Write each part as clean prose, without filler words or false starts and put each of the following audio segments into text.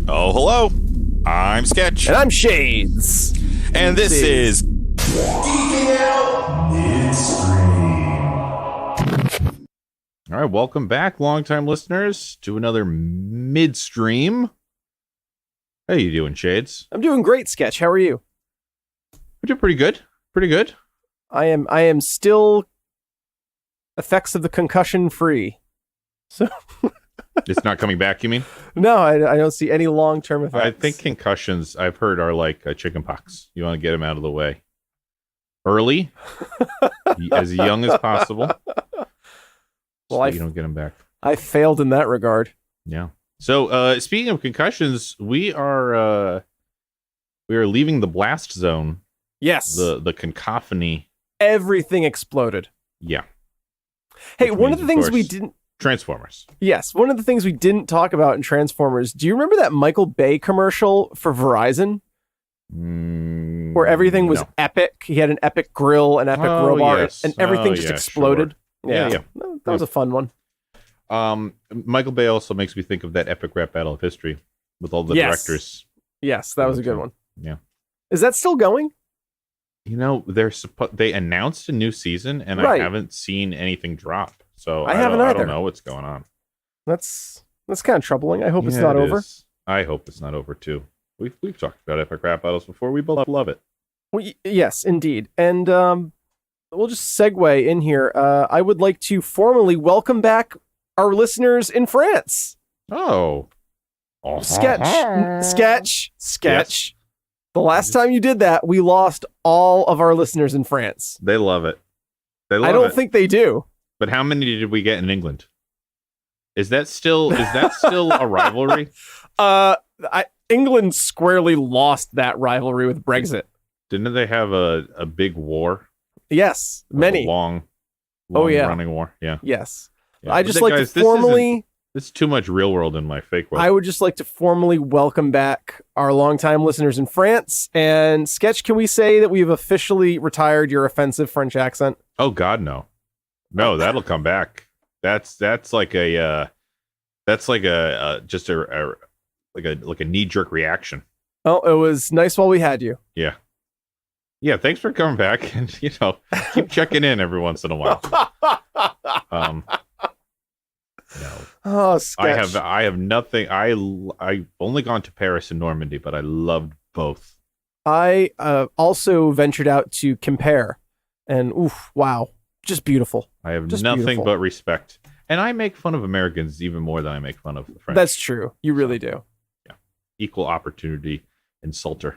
Oh, hello. I'm Sketch. And I'm Shades. And this is Midstream. All right, welcome back, longtime listeners, to another Midstream. How you doing, Shades? I'm doing great, Sketch. How are you? I'm doing pretty good. Pretty good. I am still effects of the concussion free. So It's not coming back, you mean? no, I don't see any long-term effects. I think concussions, I've heard, are like chicken pox. You want to get them out of the way early, as young as possible. Well, so you don't get them back. I failed in that regard. Yeah. So, speaking of concussions, we are leaving the blast zone. Yes. The cacophony. Everything exploded. Yeah. Hey, Which one means, of the things course, we didn't... Transformers. Yes, one of the things we didn't talk about in Transformers, do you remember that Michael Bay commercial for Verizon? Where everything was epic. He had an epic grill, an epic robot, yes. and everything just exploded. Sure. Yeah. That was a fun one. Michael Bay also makes me think of that epic rap battle of history with all the directors. Yes, that was a good one. Yeah. Is that still going? You know, they announced a new season, and I haven't seen anything drop. So I don't know what's going on. That's kind of troubling. I hope it's not over. I hope it's not over too. We've talked about epic rap battles before. We both love it. Well, yes, indeed. And we'll just segue in here. I would like to formally welcome back our listeners in France. Oh. Sketch. Yes. The last time you did that, we lost all of our listeners in France. They love it. I don't think they do. But how many did we get in England? Is that still a rivalry? England squarely lost that rivalry with Brexit. Didn't they have a big war? Yes, many. A long running war. Yeah. Yes. Yeah. I just like to formally... This is too much real world in my fake world. I would just like to formally welcome back our longtime listeners in France. And Sketch, can we say that we've officially retired your offensive French accent? Oh God, no. No, that'll come back. That's like a knee jerk reaction. Oh, it was nice while we had you. Yeah. Yeah, thanks for coming back, and keep checking in every once in a while. No. Oh, Sketch. I have nothing. I've only gone to Paris and Normandy, but I loved both. I also ventured out to Compare, and wow, just beautiful. I have nothing but respect, and I make fun of Americans even more than I make fun of the French. That's true. You really do. Yeah, equal opportunity insulter.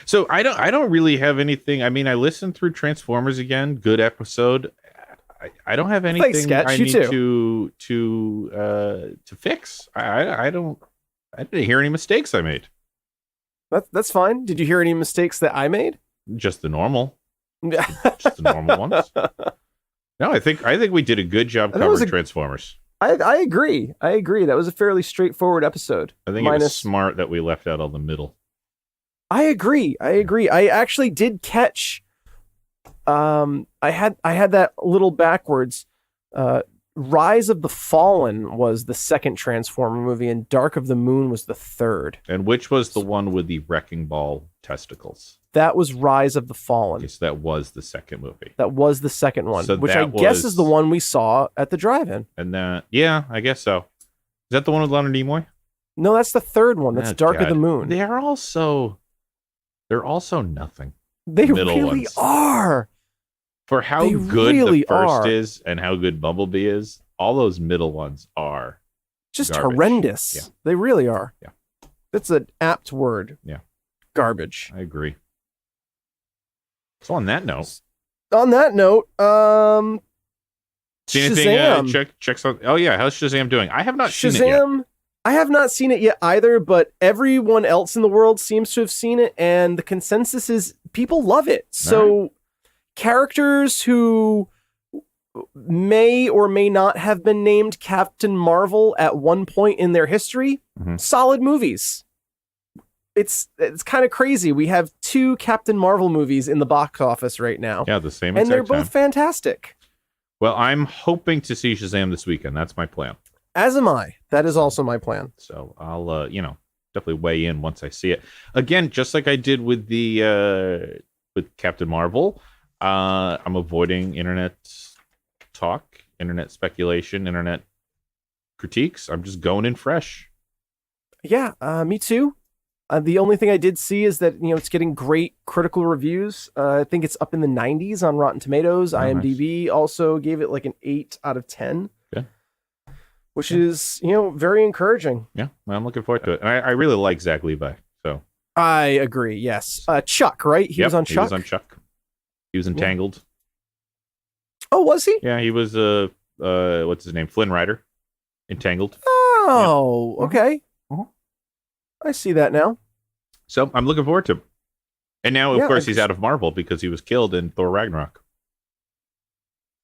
So I don't really have anything. I mean, I listened through Transformers again. Good episode. I don't have anything I need to fix. I didn't hear any mistakes I made. That's fine. Did you hear any mistakes that I made? Just the normal. Just the normal ones. No, I think we did a good job covering Transformers. I agree. That was a fairly straightforward epised. I think it was smart that we left out all the middle. I agree. I actually did catch. I had that little backwards. Rise of the Fallen was the second Transformer movie, and Dark of the Moon was the third. And which was the one with the wrecking ball testicles? That was Rise of the Fallen. Yes, that was the second movie. That was the second one, so which I guess is the one we saw at the drive-in. And yeah, I guess so. Is that the one with Leonard Nimoy? No, that's the third one. That's Dark of the Moon. They're also nothing. They really are. For how good the first is and how good Bumblebee is, all those middle ones are just garbage. Horrendous. Yeah. They really are. Yeah. That's an apt word. Yeah. Garbage. I agree. So on that note, see anything? Shazam. Check something. Oh yeah, how's Shazam doing? I have not seen it yet. I have not seen it yet either, but everyone else in the world seems to have seen it, and the consensus is people love it. So characters who may or may not have been named Captain Marvel at one point in their history, solid movies. it's kind of crazy. We have 2 Captain Marvel movies in the box office right now. Yeah, the same and exact they're both time. fantastic. Well, I'm hoping to see Shazam this weekend. That's my plan. As am I. That is also my plan. So I'll, definitely weigh in once I see it. Again, just like I did with the with Captain Marvel, I'm avoiding internet talk, internet speculation, internet critiques. I'm just going in fresh. Yeah, me too. The only thing I did see is that it's getting great critical reviews. I think it's up in the 90s on Rotten Tomatoes. IMDb also gave it like an 8 out of 10. Yeah. Which is, very encouraging. Yeah, well, I'm looking forward to it. And I really like Zach Levi. So I agree. Yes, Chuck, right? He was on Chuck. He was on Chuck. He was Entangled. Oh, was he? Yeah, he was what's his name? Flynn Rider. Entangled. Oh, okay. I see that now. So I'm looking forward to him. And now, of course, he's out of Marvel because he was killed in Thor Ragnarok.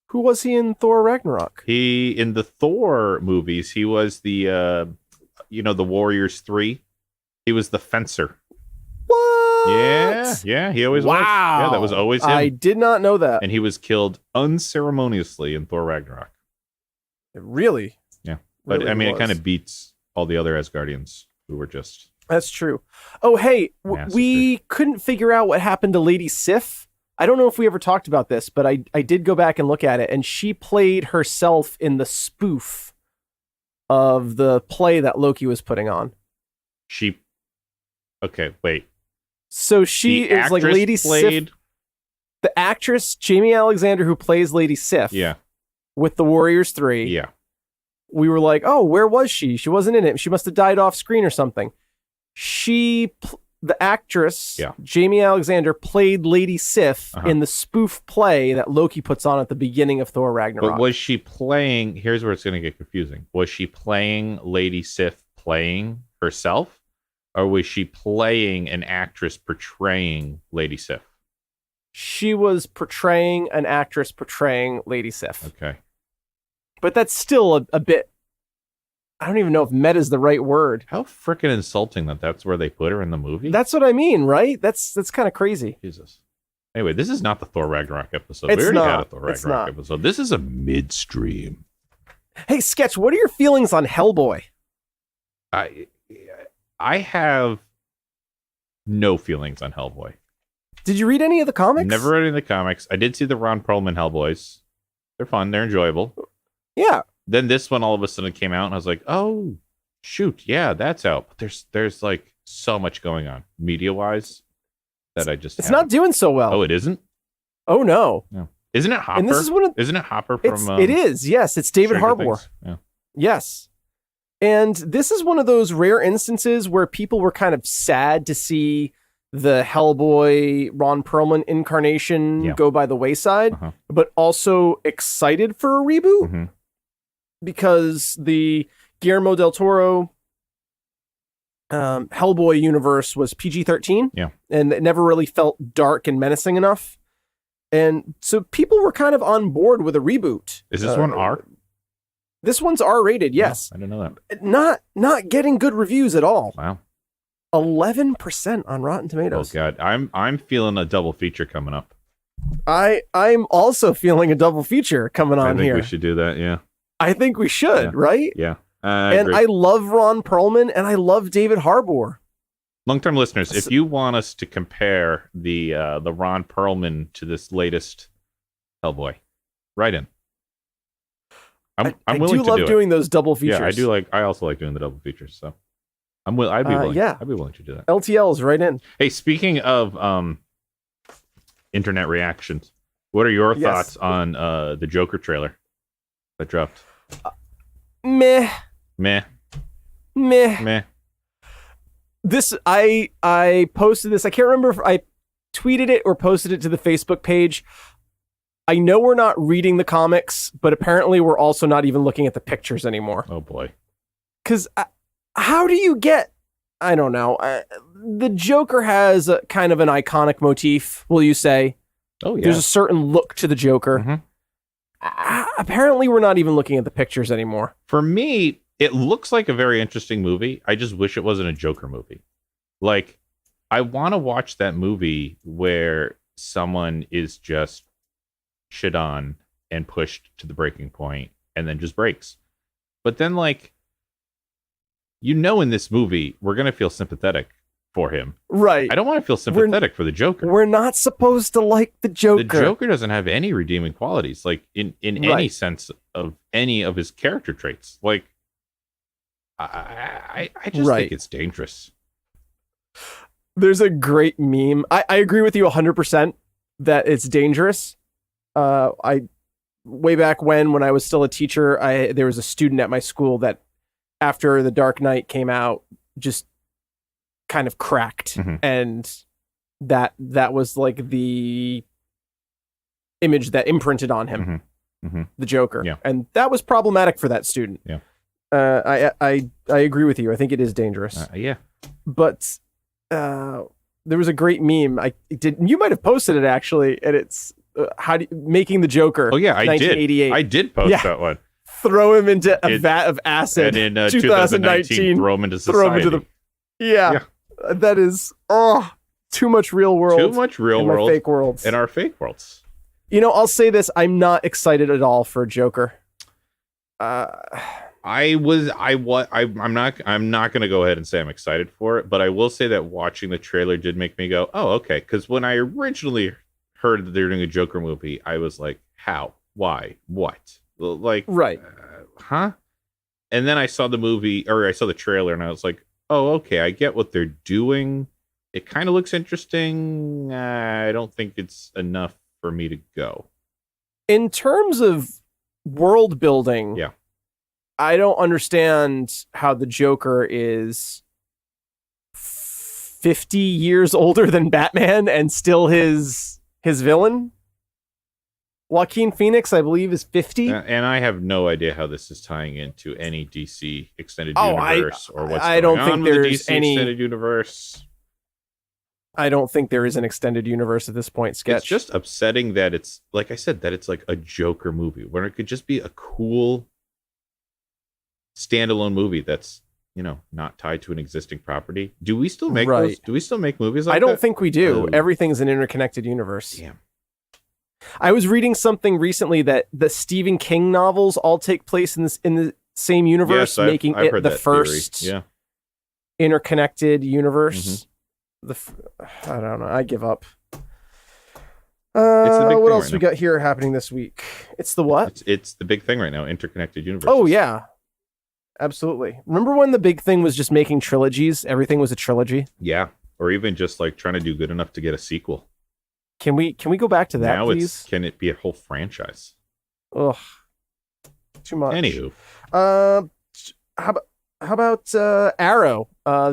Who was he in Thor Ragnarok? In the Thor movies, he was the, the Warriors 3. He was the fencer. What? Yeah, he always was. Yeah, that was always him. I did not know that. And he was killed unceremoniously in Thor Ragnarok. Really? Yeah. But, Really it kind of beats all the other Asgardians who were just... That's true. Oh, hey, we couldn't figure out what happened to Lady Sif. I don't know if we ever talked about this, but I did go back and look at it, and she played herself in the spoof of the play that Loki was putting on. Okay, wait. So she is like Lady Sif. The actress, Jamie Alexander, who plays Lady Sif. Yeah. With the Warriors 3. Yeah. We were like, oh, where was she? She wasn't in it. She must have died off screen or something. The actress, Jamie Alexander, played Lady Sif in the spoof play that Loki puts on at the beginning of Thor Ragnarok. But was she playing... Here's where it's going to get confusing. Was she playing Lady Sif playing herself? Or was she playing an actress portraying Lady Sif? She was portraying an actress portraying Lady Sif. Okay. But that's still a bit... I don't even know if meta is the right word. How freaking insulting that's where they put her in the movie. That's what I mean, right? That's kind of crazy. Jesus. Anyway, this is not the Thor Ragnarok episode. We already had a Thor Ragnarok episode. This is a midstream. Hey, Sketch, what are your feelings on Hellboy? I have no feelings on Hellboy. Did you read any of the comics? Never read any of the comics. I did see the Ron Perlman Hellboys. They're fun. They're enjoyable. Yeah. Then this one all of a sudden came out, and I was like, "Oh, shoot, yeah, that's out." But there's like so much going on media wise that I just it's not doing so well. Oh, it isn't. Oh no. Isn't it Hopper? And this is isn't it Hopper from? It is. Yes, it's David Harbour. Yeah. Yes. And this is one of those rare instances where people were kind of sad to see the Hellboy Ron Perlman incarnation go by the wayside, but also excited for a reboot because the Guillermo del Toro Hellboy universe was PG-13, and it never really felt dark and menacing enough. And so people were kind of on board with a reboot. Is this one R? This one's R-rated, yes. I didn't know that. Not getting good reviews at all. Wow. 11% on Rotten Tomatoes. Oh God, I'm feeling a double feature coming up. I'm also feeling a double feature coming on here. I think we should do that. Yeah. I think we should, right? Yeah. And I love Ron Perlman and I love David Harbour. Long-term listeners, if you want us to compare the Ron Perlman to this latest Hellboy, write in. I'm willing to do it. I do love doing those double features. Yeah, I do like. I also like doing the double features. So I'd be willing. I'd be willing to do that. LTLs right in. Hey, speaking of internet reactions, what are your thoughts on the Joker trailer that dropped? Meh. This I posted this. I can't remember if I tweeted it or posted it to the Facebook page. I know we're not reading the comics, but apparently we're also not even looking at the pictures anymore. Oh, boy. Because how do you get... I don't know. The Joker has a kind of an iconic motif, will you say? Oh, yeah. There's a certain look to the Joker. Apparently we're not even looking at the pictures anymore. For me, it looks like a very interesting movie. I just wish it wasn't a Joker movie. Like, I want to watch that movie where someone is just shit on and pushed to the breaking point and then just breaks. But then, like, in this movie, we're going to feel sympathetic for him. Right. I don't want to feel sympathetic for the Joker. We're not supposed to like the Joker. The Joker doesn't have any redeeming qualities, like in any sense of any of his character traits. Like, I just think it's dangerous. There's a great meme. I agree with you 100% that it's dangerous. Way back when I was still a teacher, there was a student at my school that after The Dark Knight came out, just kind of cracked. Mm-hmm. And that was like the image that imprinted on him, mm-hmm. Mm-hmm. the Joker. Yeah. And that was problematic for that student. Yeah. I agree with you. I think it is dangerous. Yeah. But there was a great meme. You might have posted it actually, and it's making the Joker. Oh yeah, I did. I did post that one. Throw him into a vat of acid. And in 2019, throw him into society. Yeah. That is too much real world. Too much real world. Fake worlds. In our fake worlds. I'll say this: I'm not excited at all for Joker. I'm not going to go ahead and say I'm excited for it, but I will say that watching the trailer did make me go, oh, okay. Because when I originally heard that they were doing a Joker movie, I was like, how? Why? What? Like, right. Huh? And then I saw the movie, or I saw the trailer, and I was like, oh, okay, I get what they're doing. It kind of looks interesting. I don't think it's enough for me to go. In terms of world building, yeah. I don't understand how the Joker is 50 years older than Batman and still his villain. Joaquin Phoenix, I believe, is 50. And I have no idea how this is tying into any DC extended universe or what's I going don't think on with the there's DC any extended universe. I don't think there is an extended universe at this point, Sketch. It's just upsetting that it's, like I said, that it's like a Joker movie where it could just be a cool standalone movie that's, not tied to an existing property. Do we still make those? Do we still make movies like that? I don't think we do. Everything's an interconnected universe. Damn. I was reading something recently that the Stephen King novels all take place in the same universe, yes, making I've it heard the that first interconnected universe. I don't know. I give up. What else we got here happening this week? It's the what? It's the big thing right now, interconnected universes. Oh, yeah. Absolutely. Remember when the big thing was just making trilogies? Everything was a trilogy? Yeah. Or even just like trying to do good enough to get a sequel. Can we go back to that, now please? Can it be a whole franchise? Ugh. Too much. Anywho. How about Arrow?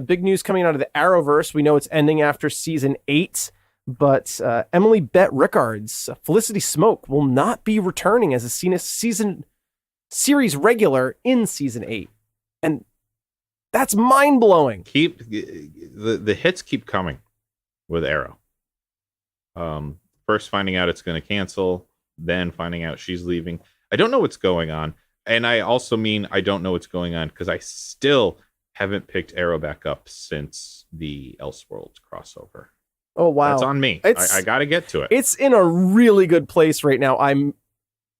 Big news coming out of the Arrowverse. We know it's ending after season 8, but Emily Bett Rickards, Felicity Smoke, will not be returning as a series regular in season 8. And that's mind-blowing. The hits keep coming with Arrow. First finding out it's going to cancel, then finding out she's leaving. I don't know what's going on. And I also mean I don't know what's going on because I still haven't picked Arrow back up since the Elseworlds crossover. Oh, wow. That's on me. I got to get to it. It's in a really good place right now. I'm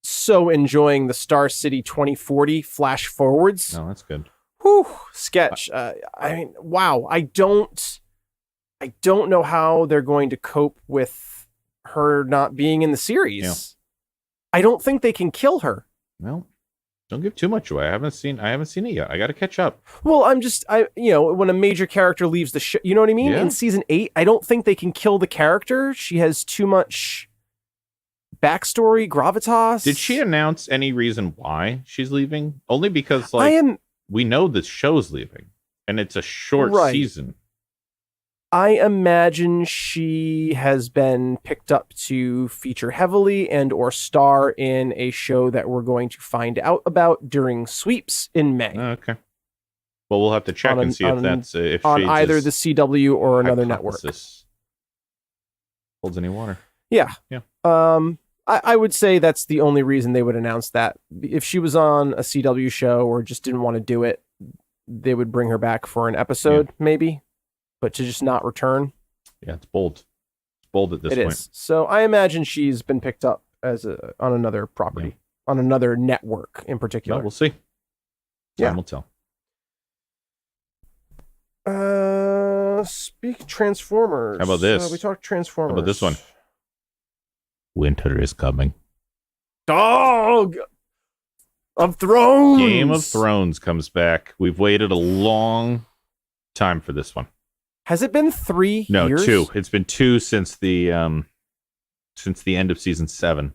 so enjoying the Star City 2040 flash forwards. No, that's good. Whew, Sketch. I mean, wow. I don't know how they're going to cope with her not being in the series. Yeah. I don't think they can kill her. Well, don't give too much away. I haven't seen it yet. I got to catch up. Well, when a major character leaves the show, you know what I mean? Yeah. In season 8, I don't think they can kill the character. She has too much backstory, gravitas. Did she announce any reason why she's leaving? Only because we know the show's leaving and it's a short season. I imagine she has been picked up to feature heavily and or star in a show that we're going to find out about during sweeps in May. Okay. Well, we'll have to check and see if that's if on either the CW or another network holds any water. Yeah. I would say that's the only reason they would announce that. If she was on a CW show or just didn't want to do it, they would bring her back for an episode, maybe, but to just not return. Yeah, it's bold. It's bold at this It point. is. So I imagine she's been picked up on another property, on another network in particular. Well, we'll see. Time will tell. Speak Transformers. How about this? We talked Transformers. How about this one? Winter is coming. Dog of Thrones. Game of Thrones comes back. We've waited a long time for this one. Has it been 3 No, years? 2. It's been 2 since the end of season 7.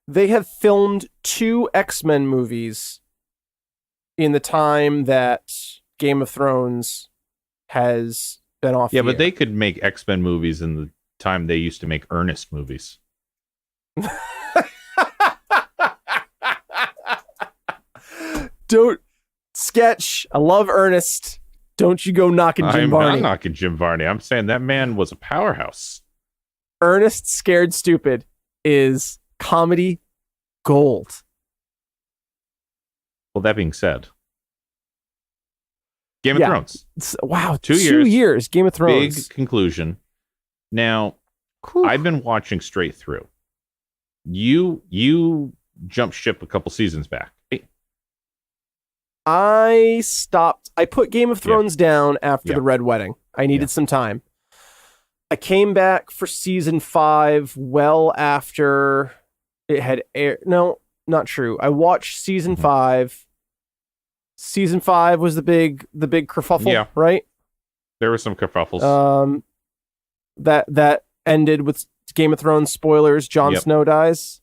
They have filmed 2 X-Men movies in the time that Game of Thrones has been off. Yeah, the but air. they could make X-Men movies in the time they used to make Ernest movies. Don't sketch. I love Ernest. Don't you go knocking Jim I'm Varney. not knocking Jim Varney. I'm saying that man was a powerhouse. Ernest Scared Stupid is comedy gold. Well, that being said, Game of Thrones. Wow, 2 years. Game of Thrones. Big conclusion. Now, Whew. I've been watching straight through. You jumped ship a couple seasons back. I stopped. I put Game of Thrones down after the Red Wedding. I needed some time. I came back for season 5 well after it had aired. No, not true. I watched season 5. Season 5 was the big kerfuffle, right? There were some kerfuffles. That ended with Game of Thrones spoilers. Jon Snow dies.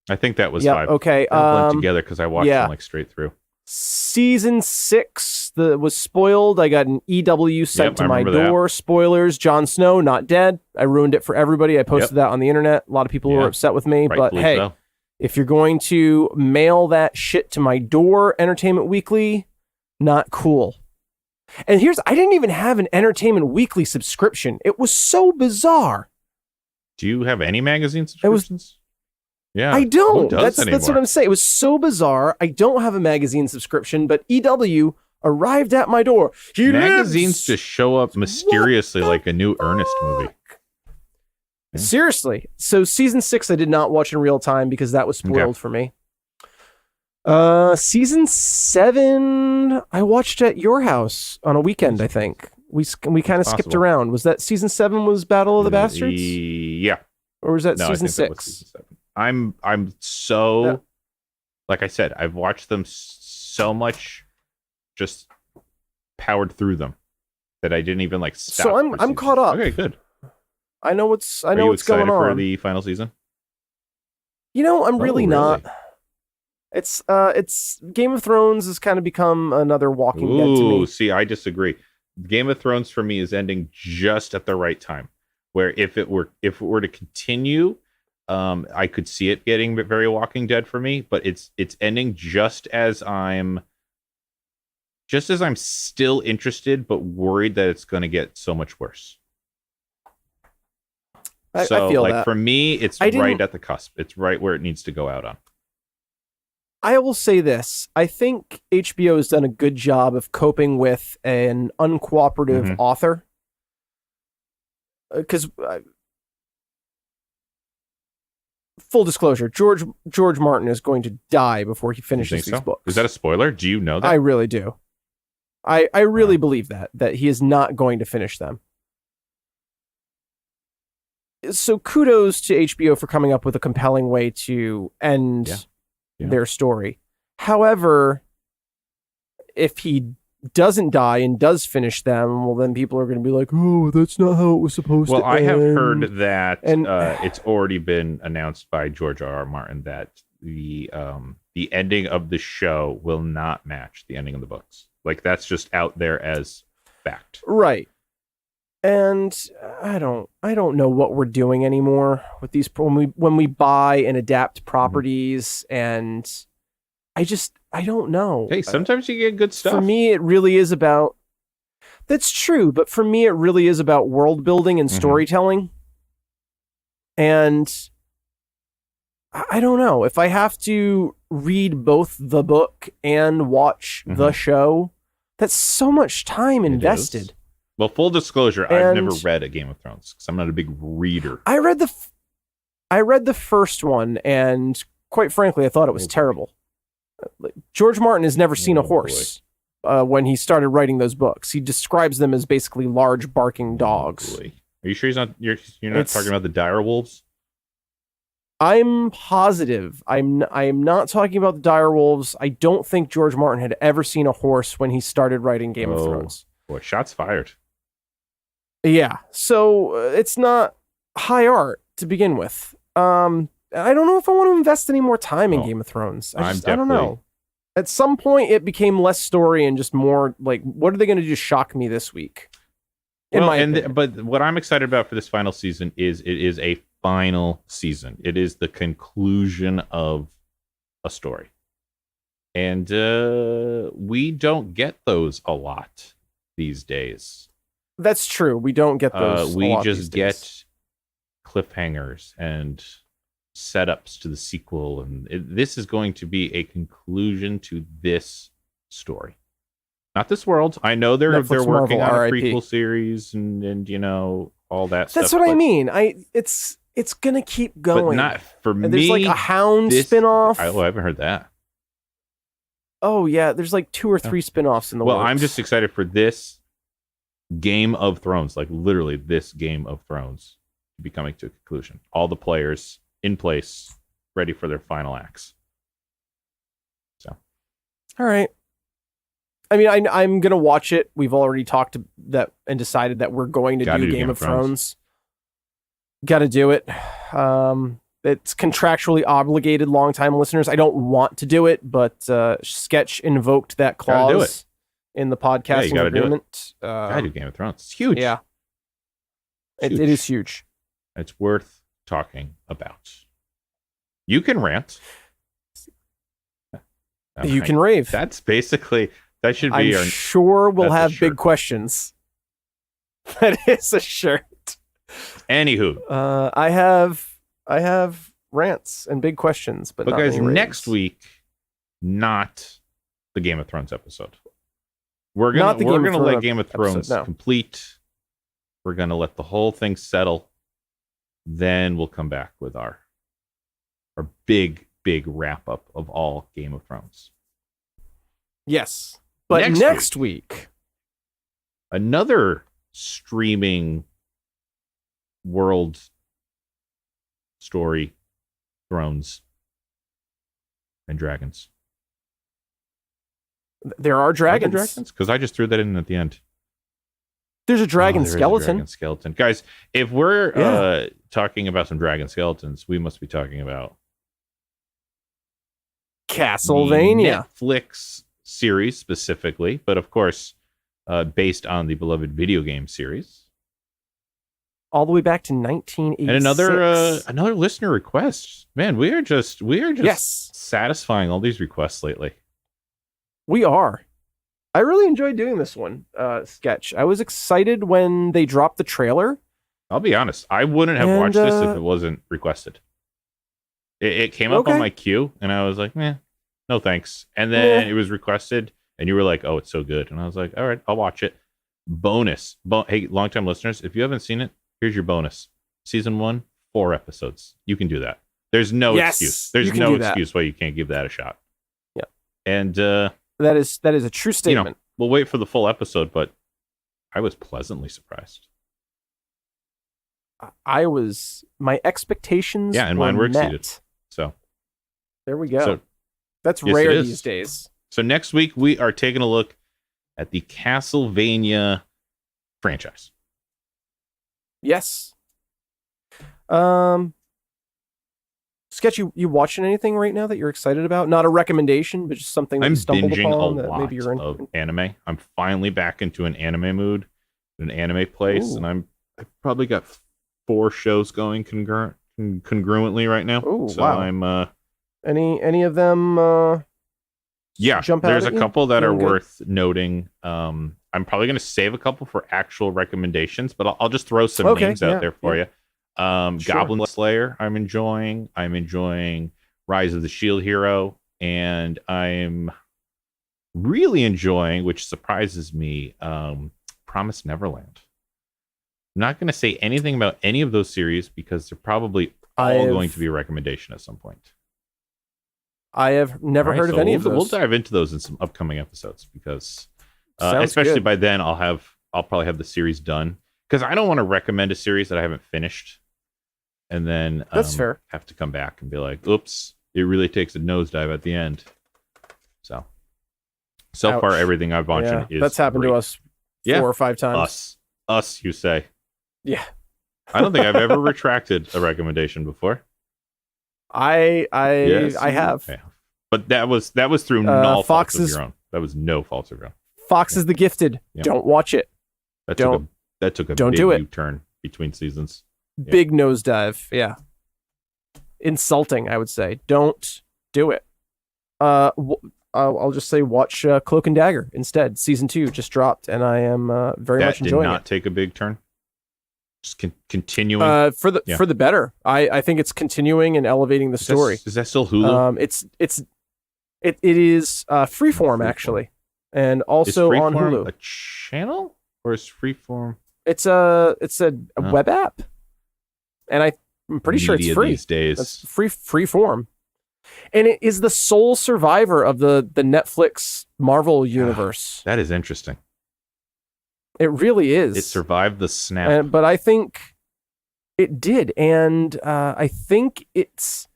I think that was 5. Okay. Blend together because I watched them like straight through. Season 6 was spoiled. I got an EW sent to my door. That. Spoilers. Jon Snow not dead. I ruined it for everybody. I posted that on the internet. A lot of people were upset with me. But hey, if you're going to mail that shit to my door, Entertainment Weekly, not cool. And I didn't even have an Entertainment Weekly subscription. It was so bizarre. Do you have any magazine subscriptions? Yeah, I don't. That's what I'm saying. It was so bizarre. I don't have a magazine subscription, but EW arrived at my door. Magazines just show up mysteriously like a new Ernest movie. Seriously. So season 6 I did not watch in real time because that was spoiled for me. Season 7 I watched at your house on a weekend, I think. We kind of skipped around. Was that season 7 was Battle of the Bastards? Yeah. Or was that No, season I think 6? that was season 7. I'm so like I said, I've watched them so much, just powered through them that I didn't even stop. So I'm caught up. Okay, good. I know what's going Are you excited for on. the final season? I'm really not. It's Game of Thrones has kind of become another Walking Dead to me. See, I disagree. Game of Thrones for me is ending just at the right time. Where if it were to continue, I could see it getting very Walking Dead for me, but it's ending just as I'm still interested, but worried that it's going to get so much worse. I feel that. For me, it's right at the cusp. It's right where it needs to go out on. I will say this. I think HBO has done a good job of coping with an uncooperative author. Because full disclosure, George Martin is going to die before he finishes these books. Is that a spoiler? Do you know that? I really do. I really believe that he is not going to finish them. So kudos to HBO for coming up with a compelling way to end their story. However, if he doesn't die and does finish them, well, then people are going to be like, oh, that's not how it was supposed to end. Well, I have heard that it's already been announced by George R.R. Martin that the ending of the show will not match the ending of the books. That's just out there as fact. Right. And I don't know what we're doing anymore with these when we buy and adapt properties, and I don't know. Hey, sometimes you get good stuff. For me, it really is about. That's true, but for me, it really is about world building and storytelling. And I don't know if I have to read both the book and watch the show. That's so much time invested. Well, full disclosure, I've never And read a Game of Thrones because I'm not a big reader. I read the first one, and quite frankly, I thought it was terrible. George Martin has never seen a horse when he started writing those books. He describes them as basically large barking dogs. Are you sure you're not talking about the dire wolves? I'm positive. I am not talking about the dire wolves. I don't think George Martin had ever seen a horse when he started writing Game of Thrones. Boy, shots fired. Yeah, so it's not high art to begin with. I don't know if I want to invest any more time in Game of Thrones. I don't know. At some point, it became less story and just more like, what are they going to do to shock me this week? But what I'm excited about for this final season is it is a final season. It is the conclusion of a story. And we don't get those a lot these days. That's true. We don't get those. We just get cliffhangers and setups to the sequel. And this is going to be a conclusion to this story. Not this world. I know they're working on a prequel series and you know, all that stuff. That's what I mean. It's gonna keep going. But not for me. There's like a Hound spinoff. I haven't heard that. Oh yeah, there's like 2 or 3 spinoffs in the works. Well, I'm just excited for this Game of Thrones, like literally this Game of Thrones to be coming to a conclusion. All the players in place, ready for their final acts. So, all right. I mean, I'm gonna watch it. We've already talked that and decided that we're going to do Game of Thrones. Got to do it. It's contractually obligated, longtime listeners. I don't want to do it, but Sketch invoked that clause in the podcasting agreement. Gotta do Game of Thrones. It's huge. Yeah, it is huge. It's worth talking about. You can rant. You can rave. That's basically, that should be I'm sure we'll have big questions. That is a shirt. Anywho, I have rants and big questions, but guys, next week, not the Game of Thrones episode. We're gonna let Game of Thrones complete. We're gonna let the whole thing settle. Then we'll come back with our big wrap up of all Game of Thrones. Yes, but next week, another streaming world story, Thrones and Dragons. There are dragons. Because I just threw that in at the end. There's a dragon skeleton. Dragon skeleton. Guys, if we're talking about some dragon skeletons, we must be talking about Castlevania. Netflix series specifically, but of course, based on the beloved video game series. All the way back to 1986. And another listener request. Man, we are just satisfying all these requests lately. We are. I really enjoyed doing this one, Sketch. I was excited when they dropped the trailer. I'll be honest. I wouldn't have watched this if it wasn't requested. It came up on my queue, and I was like, no thanks. And then it was requested, and you were like, oh, it's so good. And I was like, all right, I'll watch it. Bonus. Hey, longtime listeners, if you haven't seen it, here's your bonus. Season 1, 4 episodes. You can do that. There's no excuse. There's no excuse why you can't give that a shot. Yeah. And that is a true statement. You know, we'll wait for the full episode, but I was pleasantly surprised. My expectations and mine were exceeded. So there we go. So, that's rare these days. So next week we are taking a look at the Castlevania franchise. Yes. Sketch, you watching anything right now that you're excited about? Not a recommendation, but just something that you stumbled upon that maybe you're in. Of anime. I'm finally back into an anime mood, an anime place, and I've probably got 4 shows going congruently right now. Oh, so wow. I'm any of them jump out there's at a couple that are worth noting. I'm probably going to save a couple for actual recommendations, but I'll just throw some names out there for you. Sure. Goblin Slayer, I'm enjoying. I'm enjoying Rise of the Shield Hero, and I'm really enjoying, which surprises me, Promised Neverland. I'm not going to say anything about any of those series because they're probably all going to be a recommendation at some point. I have never heard of any of those. We'll dive into those in some upcoming episodes because, especially by then, I'll probably have the series done because I don't want to recommend a series that I haven't finished, and then that's fair. Have to come back and be like, "Oops, it really takes a nosedive at the end." So far, everything I've watched is that's happened great. to us 4 or 5 times. Us, you say? Yeah. I don't think I've ever retracted a recommendation before. I have. Yeah. But that was through no fault of your own. That was no fault of your own. Fox is the Gifted. Yeah. Don't watch it. That took a big U-turn between seasons. Yeah. Big nosedive. Yeah. Insulting, I would say. Don't do it. I'll just say watch Cloak and Dagger instead. Season 2 just dropped, and I am very much enjoying it. That did not take a big turn. Just continuing for the better. I think it's continuing and elevating the story. Is that still Hulu? It is Freeform actually, and also on Hulu. A channel or is Freeform? It's a web app, and I'm pretty sure it's free these days. That's Freeform, and it is the sole survivor of the Netflix Marvel universe. That is interesting. It really is. It survived the snap. But I think it did. And I think it's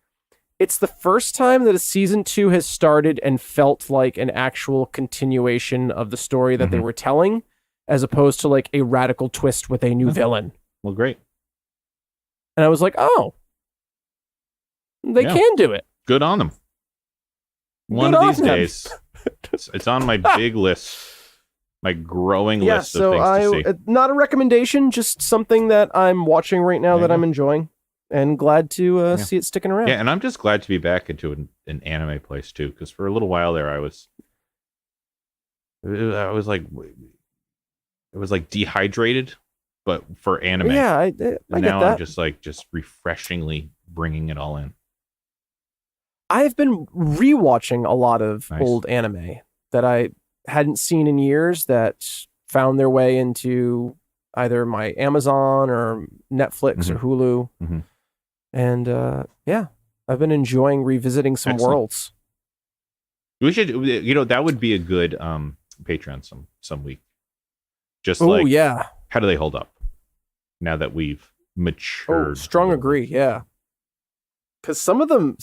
the first time that a season 2 has started and felt like an actual continuation of the story that they were telling, as opposed to like a radical twist with a new villain. Well, great. And I was like, oh, they can do it. Good on them. One of these days. It's on my big list. My growing list of things to see. Not a recommendation, just something that I'm watching right now that I'm enjoying, and glad to see it sticking around. Yeah, and I'm just glad to be back into an anime place too, because for a little while there, I was like dehydrated, but for anime. Yeah, I get that. I'm just refreshingly bringing it all in. I've been rewatching a lot of old anime that I hadn't seen in years that found their way into either my Amazon or Netflix or Hulu. And I've been enjoying revisiting some worlds. We should, that would be a good Patreon some week. Just how do they hold up now that we've matured? Strong agree, yeah. Because some of them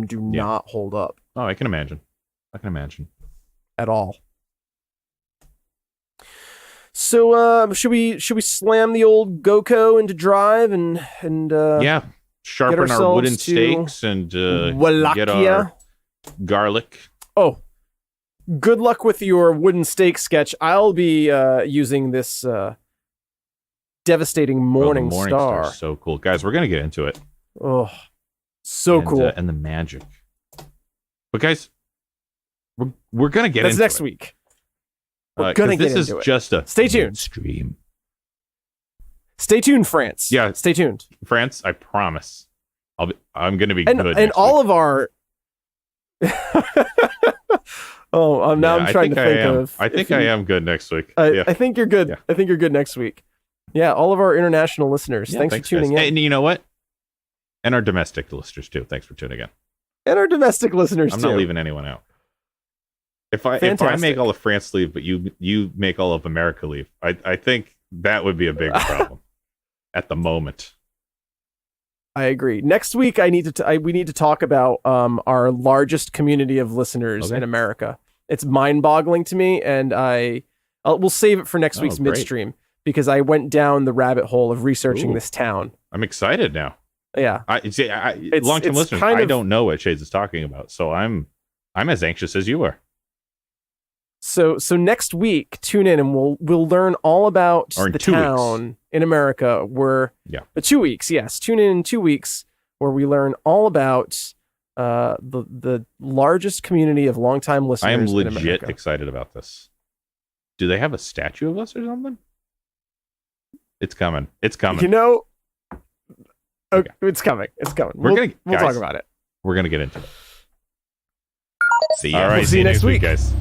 do not hold up. Oh, I can imagine. At all. So should we slam the old GOCO into drive and sharpen our wooden stakes and get our garlic. Oh, good luck with your wooden stake sketch. I'll be using this devastating morning star. So cool, guys. We're gonna get into it. Oh, so cool, and the magic. But guys, we're gonna get into it. That's next week. We're gonna get into it. This is just a stay tuned. Stream. Stay tuned, France. Yeah, stay tuned, France. I promise. I'm gonna be good. And all of our. Now I'm trying to think of. I think I am good next week. I think you're good. Yeah. I think you're good next week. Yeah, all of our international listeners. Thanks for tuning in. And you know what? And our domestic listeners too. Thanks for tuning in. And our domestic listeners too. I'm not leaving anyone out. If I make all of France leave, but you make all of America leave, I think that would be a bigger problem at the moment. I agree. Next week, we need to talk about our largest community of listeners in America. It's mind-boggling to me, and we'll save it for next week's Midstream because I went down the rabbit hole of researching this town. I'm excited now. Yeah, long-term listeners, I don't know what Shades is talking about, so I'm as anxious as you are. So next week, tune in and we'll learn all about the town in America. 2 weeks, yes. Tune in 2 weeks where we learn all about the largest community of longtime listeners. I am legit in America. Excited about this. Do they have a statue of us or something? It's coming. It's coming. It's coming. It's coming. We'll talk about it. We're gonna get into it. See you. All right. We'll see you next week, guys.